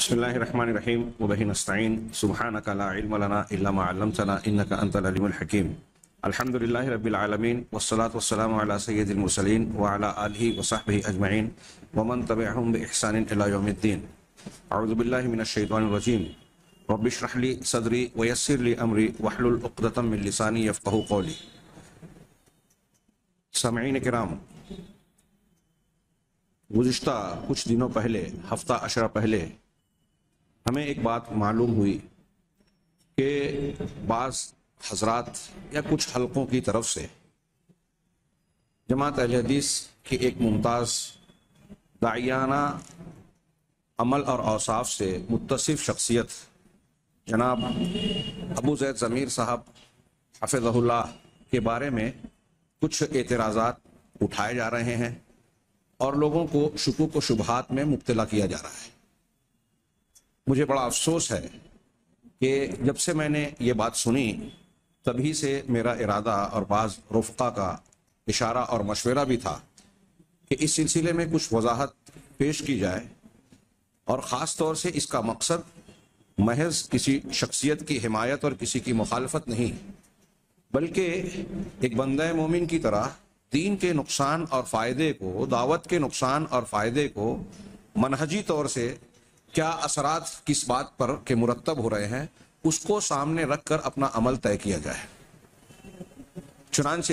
بسم اللہ الرحمن الرحیم وبہ نستعین سبحانک لا علم لنا الا ما علمتنا انک انت العلیم الحکیم الحمد للہ رب العالمین والصلاة والسلام علی سید المرسلین وعلی آلہ وصحبہ اجمعین ومن تبعہم بإحسان الی یوم الدین. اعوذ باللہ من الشیطان الرجیم. رب اشرح لی صدری ویسر لی امری واحلل عقدۃ من لسانی یفقہوا قولی. سامعین کرام، گزشتہ کچھ دنوں پہلے، ہفتہ عشرہ پہلے، ہمیں ایک بات معلوم ہوئی کہ بعض حضرات یا کچھ حلقوں کی طرف سے جماعت اہل حدیث کی ایک ممتاز داعیانہ عمل اور اوصاف سے متصف شخصیت جناب ابو زید ضمیر صاحب حفظہ اللہ کے بارے میں کچھ اعتراضات اٹھائے جا رہے ہیں اور لوگوں کو شکوک و شبہات میں مبتلا کیا جا رہا ہے. مجھے بڑا افسوس ہے کہ جب سے میں نے یہ بات سنی تبھی سے میرا ارادہ اور بعض رفقا کا اشارہ اور مشورہ بھی تھا کہ اس سلسلے میں کچھ وضاحت پیش کی جائے، اور خاص طور سے اس کا مقصد محض کسی شخصیت کی حمایت اور کسی کی مخالفت نہیں، بلکہ ایک بندہ مومن کی طرح دین کے نقصان اور فائدے کو، دعوت کے نقصان اور فائدے کو منہجی طور سے کیا اثرات کس بات پر کہ مرتب ہو رہے ہیں اس کو سامنے رکھ کر اپنا عمل طے کیا جائے. چنانچہ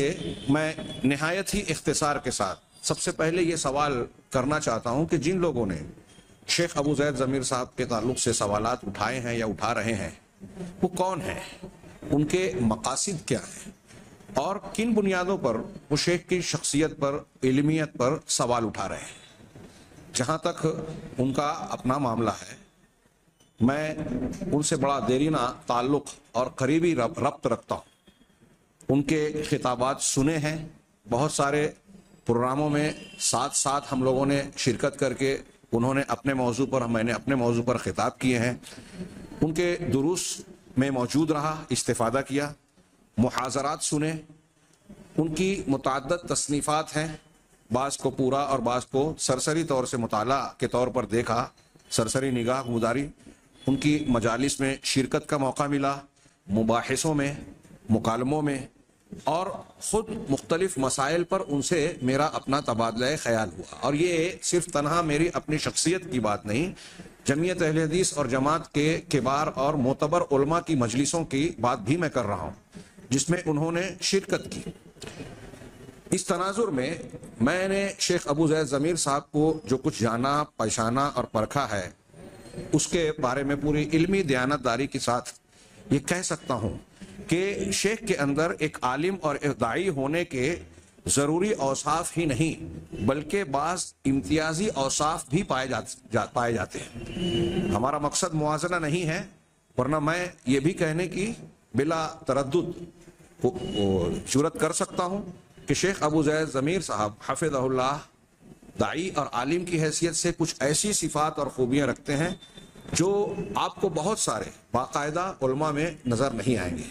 میں نہایت ہی اختصار کے ساتھ سب سے پہلے یہ سوال کرنا چاہتا ہوں کہ جن لوگوں نے شیخ ابو زید ضمیر صاحب کے تعلق سے سوالات اٹھائے ہیں یا اٹھا رہے ہیں وہ کون ہیں، ان کے مقاصد کیا ہیں، اور کن بنیادوں پر وہ شیخ کی شخصیت پر، علمیت پر سوال اٹھا رہے ہیں. جہاں تک ان کا اپنا معاملہ ہے، میں ان سے بڑا دیرینہ تعلق اور قریبی ربط رکھتا ہوں. ان کے خطابات سنے ہیں، بہت سارے پروگراموں میں ساتھ ساتھ ہم لوگوں نے شرکت کر کے انہوں نے اپنے موضوع پر، میں نے اپنے موضوع پر خطاب کیے ہیں. ان کے دروس میں موجود رہا، استفادہ کیا، محاضرات سنے. ان کی متعدد تصنیفات ہیں، بعض کو پورا اور بعض کو سرسری طور سے مطالعہ کے طور پر دیکھا، سرسری نگاہ گزاری. ان کی مجالس میں شرکت کا موقع ملا، مباحثوں میں، مکالموں میں، اور خود مختلف مسائل پر ان سے میرا اپنا تبادلہ خیال ہوا. اور یہ صرف تنہا میری اپنی شخصیت کی بات نہیں، جمعیت اہل حدیث اور جماعت کے کبار اور معتبر علماء کی مجلسوں کی بات بھی میں کر رہا ہوں جس میں انہوں نے شرکت کی. اس تناظر میں نے شیخ ابو زید ضمیر صاحب کو جو کچھ جانا، پہچانا اور پرکھا ہے اس کے بارے میں پوری علمی دیانت داری کے ساتھ یہ کہہ سکتا ہوں کہ شیخ کے اندر ایک عالم اور ایک داعی ہونے کے ضروری اوصاف ہی نہیں بلکہ بعض امتیازی اوصاف بھی پائے جاتے ہیں. ہمارا مقصد موازنہ نہیں ہے، ورنہ میں یہ بھی کہنے کی بلا تردد جرات کر سکتا ہوں کہ شیخ ابو زید ضمیر صاحب حفظہ اللہ داعی اور عالم کی حیثیت سے کچھ ایسی صفات اور خوبیاں رکھتے ہیں جو آپ کو بہت سارے باقاعدہ علماء میں نظر نہیں آئیں گے.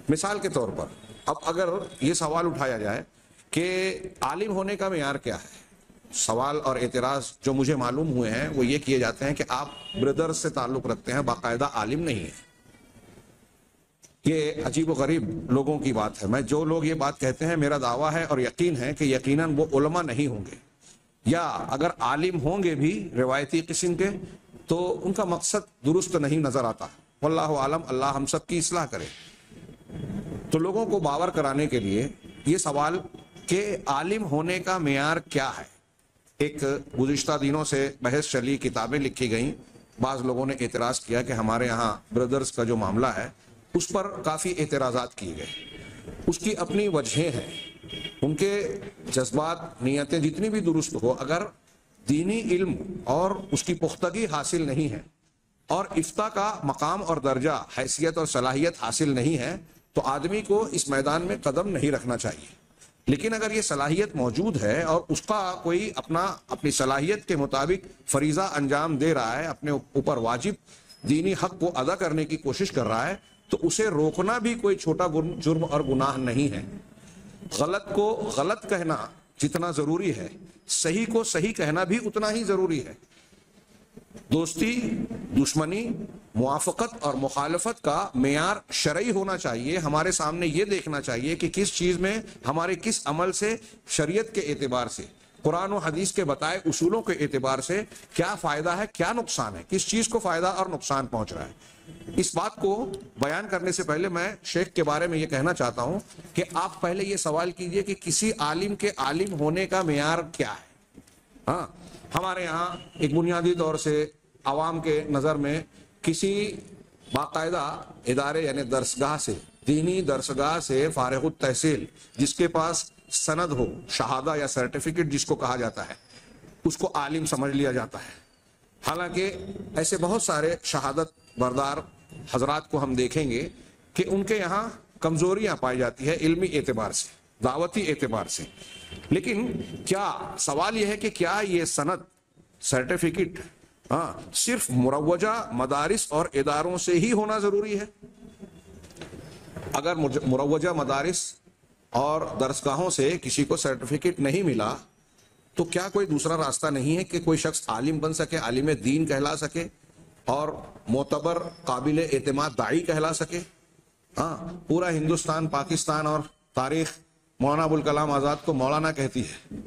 مثال کے طور پر اب اگر یہ سوال اٹھایا جائے کہ عالم ہونے کا معیار کیا ہے، سوال اور اعتراض جو مجھے معلوم ہوئے ہیں وہ یہ کیے جاتے ہیں کہ آپ بردرز سے تعلق رکھتے ہیں، باقاعدہ عالم نہیں ہیں. یہ عجیب و غریب لوگوں کی بات ہے. میں جو لوگ یہ بات کہتے ہیں، میرا دعویٰ ہے اور یقین ہے کہ یقیناً وہ علماء نہیں ہوں گے، یا اگر عالم ہوں گے بھی روایتی قسم کے تو ان کا مقصد درست نہیں نظر آتا. واللہ عالم، اللہ ہم سب کی اصلاح کرے. تو لوگوں کو باور کرانے کے لیے یہ سوال کہ عالم ہونے کا معیار کیا ہے، ایک گزشتہ دنوں سے بحث چلی، کتابیں لکھی گئیں. بعض لوگوں نے اعتراض کیا کہ ہمارے ہاں بردرز کا جو معاملہ ہے اس پر کافی اعتراضات کیے گئے. اس کی اپنی وجہیں ہیں، ان کے جذبات، نیتیں جتنی بھی درست ہو، اگر دینی علم اور اس کی پختگی حاصل نہیں ہے اور افتاء کا مقام اور درجہ، حیثیت اور صلاحیت حاصل نہیں ہے تو آدمی کو اس میدان میں قدم نہیں رکھنا چاہیے. لیکن اگر یہ صلاحیت موجود ہے اور اس کا کوئی اپنی صلاحیت کے مطابق فریضہ انجام دے رہا ہے، اپنے اوپر واجب دینی حق کو ادا کرنے کی کوشش کر رہا ہے، تو اسے روکنا بھی کوئی چھوٹا جرم اور گناہ نہیں ہے. غلط کو غلط کہنا جتنا ضروری ہے، صحیح کو صحیح کہنا بھی اتنا ہی ضروری ہے. دوستی، دشمنی، موافقت اور مخالفت کا معیار شرعی ہونا چاہیے. ہمارے سامنے یہ دیکھنا چاہیے کہ کس چیز میں ہمارے کس عمل سے شریعت کے اعتبار سے، قرآن و حدیث کے بتائے اصولوں کے اعتبار سے کیا فائدہ ہے، کیا نقصان ہے، کس چیز کو فائدہ اور نقصان پہنچ رہا ہے. اس بات کو بیان کرنے سے پہلے میں شیخ کے بارے میں یہ کہنا چاہتا ہوں کہ آپ پہلے یہ سوال کیجئے کہ کسی عالم کے عالم ہونے کا معیار کیا ہے. ہاں، ہمارے یہاں ایک بنیادی طور سے عوام کے نظر میں کسی باقاعدہ ادارے یعنی درسگاہ سے، دینی درسگاہ سے فارغ التحصیل جس کے پاس سند ہو، شہادہ یا سرٹیفکیٹ جس کو کہا جاتا ہے، اس کو عالم سمجھ لیا جاتا ہے. حالانکہ ایسے بہت سارے شہادت بردار حضرات کو ہم دیکھیں گے کہ ان کے یہاں کمزوریاں پائی جاتی ہے علمی اعتبار سے، دعوتی اعتبار سے. لیکن کیا سوال یہ ہے کہ کیا یہ سند، سرٹیفکیٹ صرف مروجہ مدارس اور اداروں سے ہی ہونا ضروری ہے؟ اگر مروجہ مدارس اور درسگاہوں سے کسی کو سرٹیفکیٹ نہیں ملا تو کیا کوئی دوسرا راستہ نہیں ہے کہ کوئی شخص عالم بن سکے، عالم دین کہلا سکے اور معتبر قابل اعتماد داعی کہلا سکے؟ پورا ہندوستان، پاکستان اور تاریخ مولانا ابوالکلام آزاد کو مولانا کہتی ہے،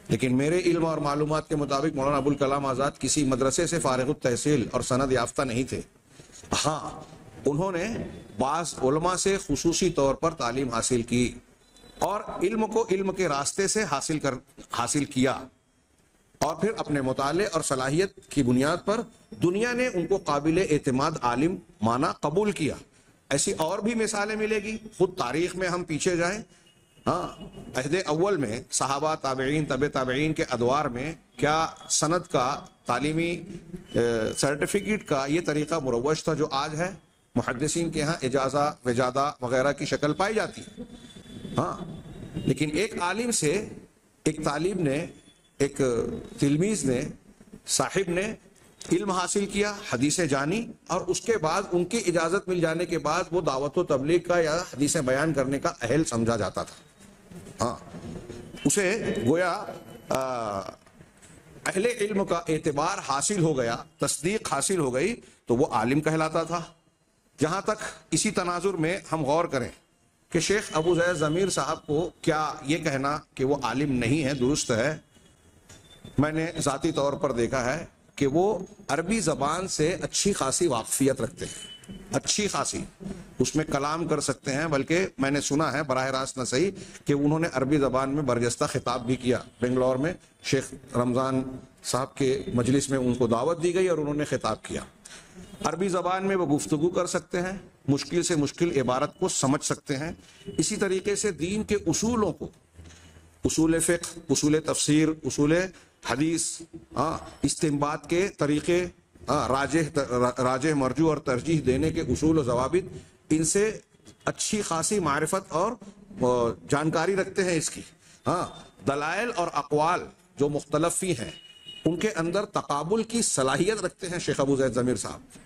لیکن میرے علم اور معلومات کے مطابق مولانا ابوالکلام آزاد کسی مدرسے سے فارغ التحصیل اور سند یافتہ نہیں تھے. ہاں، انہوں نے بعض علماء سے خصوصی طور پر تعلیم حاصل کی اور علم کو علم کے راستے سے حاصل کیا، اور پھر اپنے مطالعے اور صلاحیت کی بنیاد پر دنیا نے ان کو قابل اعتماد عالم مانا، قبول کیا. ایسی اور بھی مثالیں ملے گی. خود تاریخ میں ہم پیچھے جائیں، عہد اول میں صحابہ، تابعین، طب تابعین کے ادوار میں کیا سند کا، تعلیمی سرٹیفکیٹ کا یہ طریقہ مروج تھا جو آج ہے؟ محدثین کے ہاں اجازہ، وجادہ وغیرہ کی شکل پائی جاتی ہے. لیکن ایک عالم سے، ایک طالب نے، ایک تلمیذ نے، صاحب نے علم حاصل کیا، حدیثیں جانی، اور اس کے بعد ان کی اجازت مل جانے کے بعد وہ دعوت و تبلیغ کا یا حدیثیں بیان کرنے کا اہل سمجھا جاتا تھا. اسے گویا اہل علم کا اعتبار حاصل ہو گیا، تصدیق حاصل ہو گئی تو وہ عالم کہلاتا تھا. جہاں تک اسی تناظر میں ہم غور کریں کہ شیخ ابو زید ضمیر صاحب کو کیا یہ کہنا کہ وہ عالم نہیں ہے درست ہے؟ میں نے ذاتی طور پر دیکھا ہے کہ وہ عربی زبان سے اچھی خاصی واقفیت رکھتے ہیں، اچھی خاصی اس میں کلام کر سکتے ہیں، بلکہ میں نے سنا ہے براہ راست نہ صحیح کہ انہوں نے عربی زبان میں برجستہ خطاب بھی کیا. بنگلور میں شیخ رمضان صاحب کے مجلس میں ان کو دعوت دی گئی اور انہوں نے خطاب کیا. عربی زبان میں وہ گفتگو کر سکتے ہیں، مشکل سے مشکل عبارت کو سمجھ سکتے ہیں. اسی طریقے سے دین کے اصولوں کو، اصول فقہ، اصول تفسیر، اصول حدیث، استنباط کے طریقے، راجح مرجوح اور ترجیح دینے کے اصول و ضوابط، ان سے اچھی خاصی معرفت اور جانکاری رکھتے ہیں اس کی. دلائل اور اقوال جو مختلف ہی ہیں ان کے اندر تقابل کی صلاحیت رکھتے ہیں شیخ ابو زید ضمیر صاحب.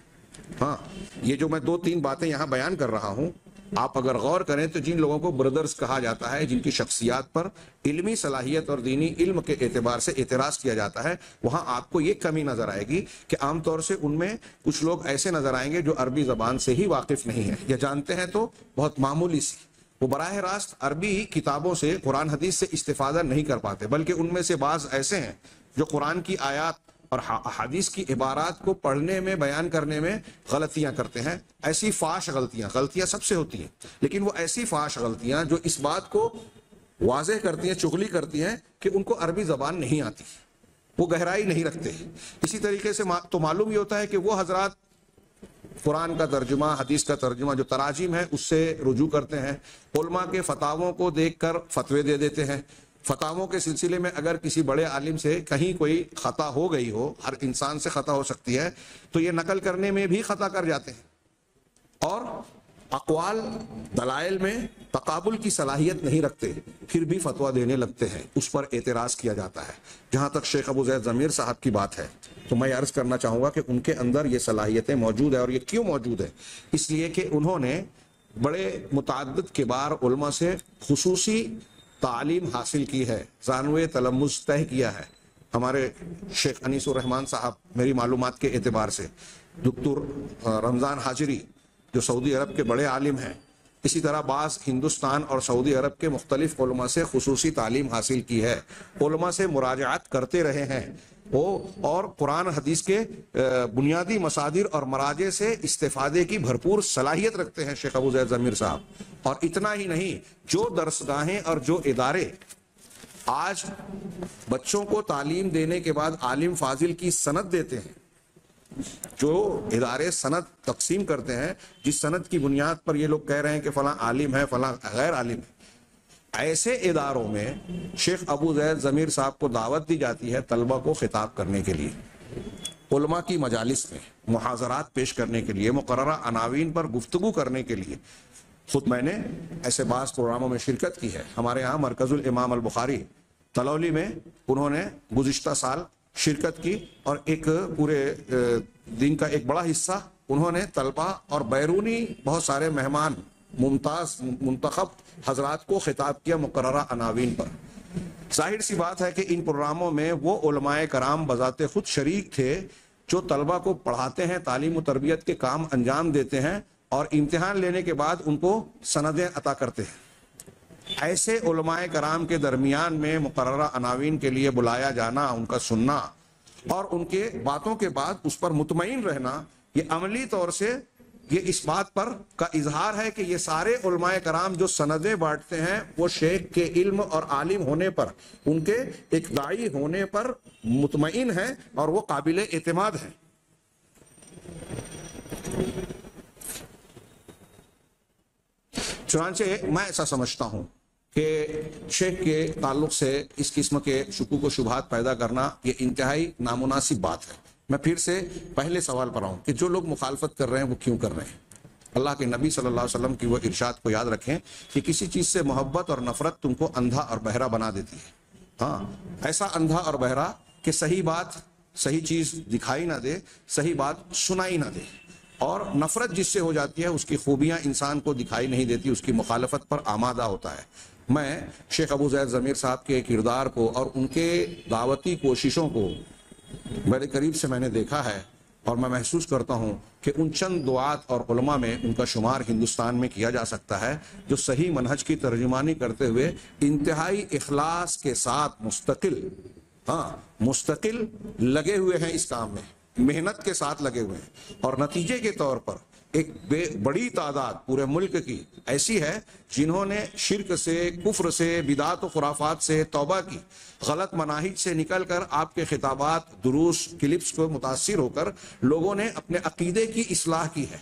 یہ جو میں 2-3 باتیں یہاں بیان کر رہا ہوں، آپ اگر غور کریں تو جن لوگوں کو بردرز کہا جاتا ہے، جن کی شخصیات پر علمی صلاحیت اور دینی علم کے اعتبار سے اعتراض کیا جاتا ہے، وہاں آپ کو یہ کمی نظر آئے گی کہ عام طور سے ان میں کچھ لوگ ایسے نظر آئیں گے جو عربی زبان سے ہی واقف نہیں ہیں، یا جانتے ہیں تو بہت معمولی سی. وہ براہ راست عربی کتابوں سے، قرآن حدیث سے استفادہ نہیں کر پاتے، بلکہ ان میں سے بعض ایسے ہیں جو قرآن کی آیات اور حدیث کی عبارات کو پڑھنے میں، بیان کرنے میں غلطیاں کرتے ہیں. ایسی فاش غلطیاں سب سے ہوتی ہیں، لیکن وہ ایسی فاش غلطیاں جو اس بات کو واضح کرتی ہیں، چغلی کرتی ہیں کہ ان کو عربی زبان نہیں آتی، وہ گہرائی نہیں رکھتے. اسی طریقے سے تو معلوم یہ ہوتا ہے کہ وہ حضرات قرآن کا ترجمہ، حدیث کا ترجمہ، جو تراجم ہے اس سے رجوع کرتے ہیں، علماء کے فتاووں کو دیکھ کر فتوے دے دیتے ہیں. فتاووں کے سلسلے میں اگر کسی بڑے عالم سے کہیں کوئی خطا ہو گئی ہو، ہر انسان سے خطا ہو سکتی ہے، تو یہ نقل کرنے میں بھی خطا کر جاتے ہیں، اور اقوال، دلائل میں تقابل کی صلاحیت نہیں رکھتے، پھر بھی فتویٰ دینے لگتے ہیں، اس پر اعتراض کیا جاتا ہے. جہاں تک شیخ ابو زید ضمیر صاحب کی بات ہے تو میں عرض کرنا چاہوں گا کہ ان کے اندر یہ صلاحیتیں موجود ہیں. اور یہ کیوں موجود ہے؟ اس لیے کہ انہوں نے بڑے متعدد کبار علماء سے خصوصی تعلیم حاصل کی ہے، ثانوی تلمذ طے کیا ہے، ہمارے شیخ انیس الرحمان صاحب میری معلومات کے اعتبار سے، دکتور رمضان حاجری جو سعودی عرب کے بڑے عالم ہیں، اسی طرح بعض ہندوستان اور سعودی عرب کے مختلف علماء سے خصوصی تعلیم حاصل کی ہے، علماء سے مراجعات کرتے رہے ہیں وہ، اور قرآن حدیث کے بنیادی مصادر اور مراجع سے استفادے کی بھرپور صلاحیت رکھتے ہیں شیخ ابو زید ضمیر صاحب۔ اور اتنا ہی نہیں، جو درسگاہیں اور جو ادارے آج بچوں کو تعلیم دینے کے بعد عالم فاضل کی سند دیتے ہیں، جو ادارے سند تقسیم کرتے ہیں، جس سند کی بنیاد پر یہ لوگ کہہ رہے ہیں کہ فلاں عالم ہے فلاں غیر عالم ہے، ایسے اداروں میں شیخ ابو زید ضمیر صاحب کو دعوت دی جاتی ہے طلبہ کو خطاب کرنے کے لیے، علماء کی مجالس میں محاضرات پیش کرنے کے لیے، مقررہ عناوین پر گفتگو کرنے کے لیے۔ خود میں نے ایسے بعض پروگراموں میں شرکت کی ہے۔ ہمارے ہاں مرکز الامام البخاری تلولی میں انہوں نے گزشتہ سال شرکت کی، اور ایک پورے دن کا ایک بڑا حصہ انہوں نے طلبہ اور بیرونی بہت سارے مہمان ممتاز منتخب حضرات کو خطاب کیا مقررہ عناوین پر۔ ظاہر سی بات ہے کہ ان پروگراموں میں وہ علماء کرام بذات خود شریک تھے جو طلبہ کو پڑھاتے ہیں، تعلیم و تربیت کے کام انجام دیتے ہیں، اور امتحان لینے کے بعد ان کو سندیں عطا کرتے ہیں۔ ایسے علماء کرام کے درمیان میں مقررہ عناوین کے لیے بلایا جانا، ان کا سننا اور ان کے باتوں کے بعد اس پر مطمئن رہنا، یہ عملی طور سے یہ اس بات پر کا اظہار ہے کہ یہ سارے علماء کرام جو سندیں بانٹتے ہیں وہ شیخ کے علم اور عالم ہونے پر، ان کے ایک داعی ہونے پر مطمئن ہیں اور وہ قابل اعتماد ہیں۔ چنانچہ میں ایسا سمجھتا ہوں کہ شیخ کے تعلق سے اس قسم کے شکوک و شبہات پیدا کرنا یہ انتہائی نامناسب بات ہے۔ میں پھر سے پہلے سوال پر آؤں کہ جو لوگ مخالفت کر رہے ہیں وہ کیوں کر رہے ہیں؟ اللہ کے نبی صلی اللہ علیہ وسلم کی وہ ارشاد کو یاد رکھیں کہ کسی چیز سے محبت اور نفرت تم کو اندھا اور بہرا بنا دیتی ہے۔ ہاں، ایسا اندھا اور بہرا کہ صحیح بات، صحیح چیز دکھائی نہ دے، صحیح بات سنائی نہ دے، اور نفرت جس سے ہو جاتی ہے اس کی خوبیاں انسان کو دکھائی نہیں دیتی، اس کی مخالفت پر آمادہ ہوتا ہے۔ میں شیخ ابو زید ضمیر صاحب کے کردار کو اور ان کے دعوتی کوششوں کو بڑے قریب سے میں نے دیکھا ہے، اور میں محسوس کرتا ہوں کہ ان چند دعات اور علماء میں ان کا شمار ہندوستان میں کیا جا سکتا ہے جو صحیح منہج کی ترجمانی کرتے ہوئے انتہائی اخلاص کے ساتھ مستقل لگے ہوئے ہیں، اس کام میں محنت کے ساتھ لگے ہوئے ہیں، اور نتیجے کے طور پر ایک بڑی تعداد پورے ملک کی ایسی ہے جنہوں نے شرک سے، کفر سے، بدعات و خرافات سے توبہ کی، غلط مناہج سے نکل کر آپ کے خطابات، دروس، کلپس کو متاثر ہو کر لوگوں نے اپنے عقیدے کی اصلاح کی ہے۔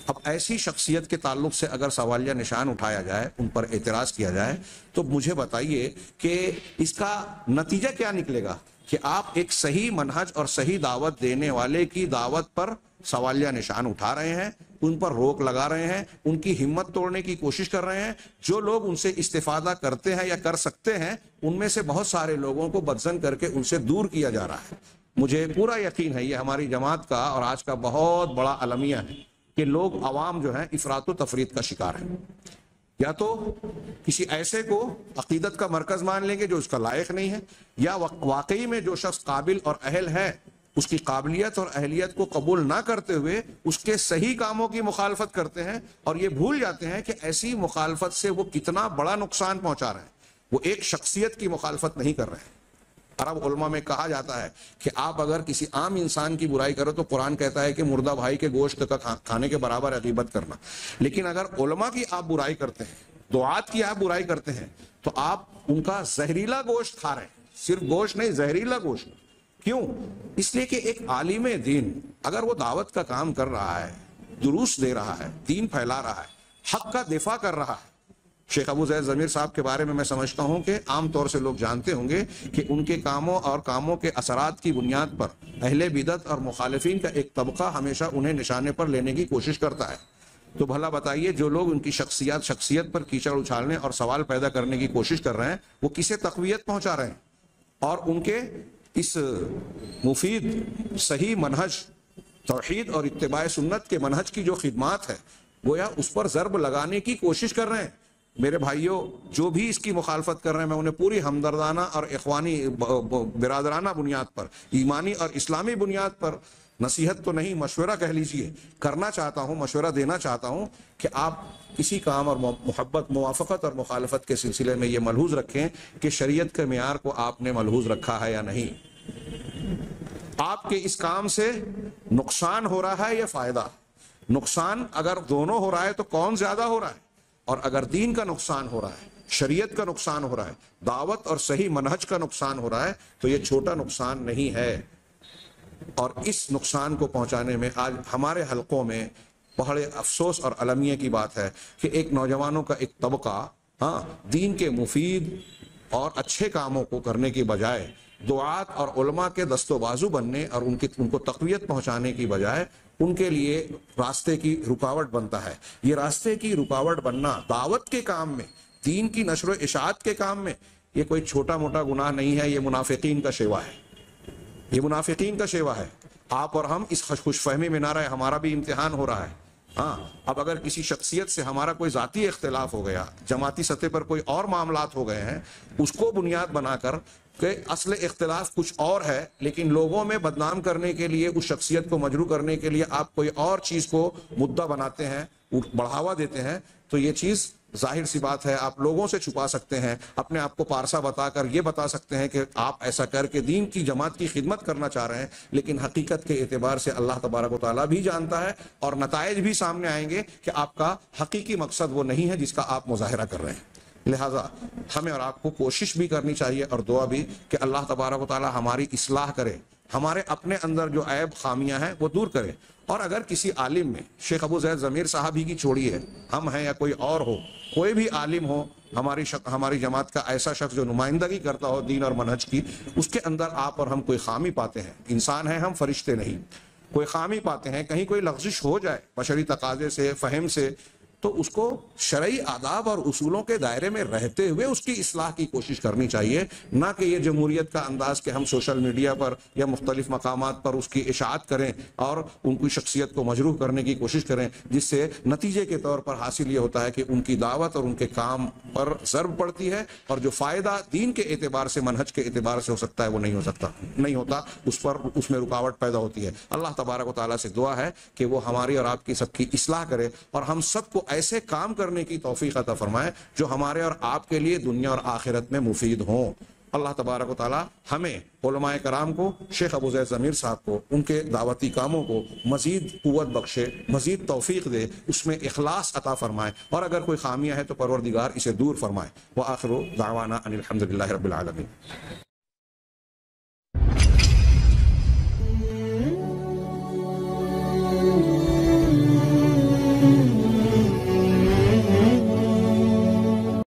اب ایسی شخصیت کے تعلق سے اگر سوالیہ نشان اٹھایا جائے، ان پر اعتراض کیا جائے، تو مجھے بتائیے کہ اس کا نتیجہ کیا نکلے گا کہ آپ ایک صحیح منہج اور صحیح دعوت دینے والے کی دعوت پر سوالیہ نشان اٹھا رہے ہیں، ان پر روک لگا رہے ہیں، ان کی ہمت توڑنے کی کوشش کر رہے ہیں۔ جو لوگ ان سے استفادہ کرتے ہیں یا کر سکتے ہیں، ان میں سے بہت سارے لوگوں کو بدظن کر کے ان سے دور کیا جا رہا ہے۔ مجھے پورا یقین ہے یہ ہماری جماعت کا اور آج کا بہت بڑا المیہ ہے کہ لوگ عوام جو ہیں افراط و تفریط کا شکار ہیں۔ یا تو کسی ایسے کو عقیدت کا مرکز مان لیں گے جو اس کا لائق نہیں ہے، یا واقعی میں جو شخص قابل اور اہل ہے اس کی قابلیت اور اہلیت کو قبول نہ کرتے ہوئے اس کے صحیح کاموں کی مخالفت کرتے ہیں، اور یہ بھول جاتے ہیں کہ ایسی مخالفت سے وہ کتنا بڑا نقصان پہنچا رہے ہیں۔ وہ ایک شخصیت کی مخالفت نہیں کر رہے ہیں۔ عرب علماء میں کہا جاتا ہے کہ آپ اگر کسی عام انسان کی برائی کرو تو قرآن کہتا ہے کہ مردہ بھائی کے گوشت کا کھانے کے برابر غیبت کرنا، لیکن اگر علماء کی آپ برائی کرتے ہیں، دعات کی آپ برائی کرتے ہیں، تو آپ ان کا زہریلا گوشت کھا رہے ہیں۔ صرف گوشت نہیں، زہریلا گوشت۔ کیوں؟ اس لیے کہ ایک عالم دین اگر وہ دعوت کا کام کر رہا ہے، دروس دے رہا ہے، دین پھیلا رہا ہے، حق کا دفاع کر رہا ہے۔ شیخ ابو زید ضمیر صاحب کے بارے میں سمجھتا ہوں کہ عام طور سے لوگ جانتے ہوں گے کہ ان کے کاموں اور کاموں کے اثرات کی بنیاد پر اہل بدعت اور مخالفین کا ایک طبقہ ہمیشہ انہیں نشانے پر لینے کی کوشش کرتا ہے۔ تو بھلا بتائیے جو لوگ ان کی شخصیت پر کیچڑ اچھالنے اور سوال پیدا کرنے کی کوشش کر رہے ہیں وہ کسے تقویت پہنچا رہے ہیں، اور ان کے اس مفید صحیح منہج توحید اور اتباع سنت کے منہج کی جو خدمات ہے گویا اس پر ضرب لگانے کی کوشش کر رہے ہیں۔ میرے بھائیوں جو بھی اس کی مخالفت کر رہے ہیں میں انہیں پوری ہمدردانہ اور اخوانی برادرانہ بنیاد پر، ایمانی اور اسلامی بنیاد پر، نصیحت تو نہیں مشورہ کہہ لیجئے، کرنا چاہتا ہوں، مشورہ دینا چاہتا ہوں کہ آپ کسی کام اور محبت، موافقت اور مخالفت کے سلسلے میں یہ ملحوظ رکھیں کہ شریعت کے معیار کو آپ نے ملحوظ رکھا ہے یا نہیں۔ آپ کے اس کام سے نقصان ہو رہا ہے یا فائدہ؟ نقصان اگر دونوں ہو رہا ہے تو کون زیادہ ہو رہا ہے؟ اور اگر دین کا نقصان ہو رہا ہے، شریعت کا نقصان ہو رہا ہے، دعوت اور صحیح منہج کا نقصان ہو رہا ہے، تو یہ چھوٹا نقصان نہیں ہے۔ اور اس نقصان کو پہنچانے میں آج ہمارے حلقوں میں بڑے افسوس اور المیہ کی بات ہے کہ ایک نوجوانوں کا ایک طبقہ دین کے مفید اور اچھے کاموں کو کرنے کی بجائے دعات اور علماء کے دست و بازو بننے اور ان کو تقویت پہنچانے کی بجائے ان کے لیے راستے کی رکاوٹ بنتا ہے۔ یہ راستے کی رکاوٹ بننا دعوت کے کام میں، دین کی نشر و اشاعت کے کام میں، یہ کوئی چھوٹا موٹا گناہ نہیں ہے، یہ منافقین کا شیوا ہے، یہ منافقین کا شیوا ہے۔ آپ اور ہم اس خوش فہمی میں نہ رہے، ہمارا بھی امتحان ہو رہا ہے۔ اب اگر کسی شخصیت سے ہمارا کوئی ذاتی اختلاف ہو گیا، جماعتی سطح پر کوئی اور معاملات ہو گئے ہیں، اس کو بنیاد بنا کر کہ اصل اختلاف کچھ اور ہے، لیکن لوگوں میں بدنام کرنے کے لیے، اس شخصیت کو مجروح کرنے کے لیے آپ کوئی اور چیز کو مدعا بناتے ہیں، بڑھاوا دیتے ہیں، تو یہ چیز ظاہر سی بات ہے آپ لوگوں سے چھپا سکتے ہیں، اپنے آپ کو پارسا بتا کر یہ بتا سکتے ہیں کہ آپ ایسا کر کے دین کی جماعت کی خدمت کرنا چاہ رہے ہیں، لیکن حقیقت کے اعتبار سے اللہ تبارک و تعالیٰ بھی جانتا ہے اور نتائج بھی سامنے آئیں گے کہ آپ کا حقیقی مقصد وہ نہیں ہے جس کا آپ مظاہرہ کر رہے ہیں۔ لہٰذا ہمیں اور آپ کو کوشش بھی کرنی چاہیے اور دعا بھی کہ اللہ تبارک و تعالیٰ ہماری اصلاح کرے، ہمارے اپنے اندر جو عیب خامیاں ہیں وہ دور کرے۔ اور اگر کسی عالم میں، شیخ ابو زید ضمیر صاحب ہی کی چھوڑیے، ہم ہیں یا کوئی اور ہو، کوئی بھی عالم ہو ہماری جماعت کا ایسا شخص جو نمائندگی کرتا ہو دین اور منہج کی، اس کے اندر آپ اور ہم کوئی خامی پاتے ہیں، انسان ہیں ہم، فرشتے نہیں، کوئی خامی پاتے ہیں، کہیں کوئی لغزش ہو جائے بشری تقاضے سے، فہم سے، تو اس کو شرعی آداب اور اصولوں کے دائرے میں رہتے ہوئے اس کی اصلاح کی کوشش کرنی چاہیے، نہ کہ یہ جمہوریت کا انداز کہ ہم سوشل میڈیا پر یا مختلف مقامات پر اس کی اشاعت کریں اور ان کی شخصیت کو مجروح کرنے کی کوشش کریں، جس سے نتیجے کے طور پر حاصل یہ ہوتا ہے کہ ان کی دعوت اور ان کے کام پر ضرب پڑتی ہے، اور جو فائدہ دین کے اعتبار سے، منہج کے اعتبار سے ہو سکتا ہے وہ نہیں ہوتا، اس میں رکاوٹ پیدا ہوتی ہے۔ اللہ تبارک و تعالیٰ سے دعا ہے کہ وہ ہماری اور آپ کی سب کی اصلاح کرے اور ہم سب کو ایسے کام کرنے کی توفیق عطا فرمائے جو ہمارے اور آپ کے لیے دنیا اور آخرت میں مفید ہوں۔ اللہ تبارک و تعالی ہمیں، علماء کرام کو، شیخ ابو زید ضمیر صاحب کو، ان کے دعوتی کاموں کو مزید قوت بخشے، مزید توفیق دے، اس میں اخلاص عطا فرمائے، اور اگر کوئی خامیاں ہے تو پروردگار اسے دور فرمائے۔ وآخر دعوانا ان الحمد للہ رب العالمین۔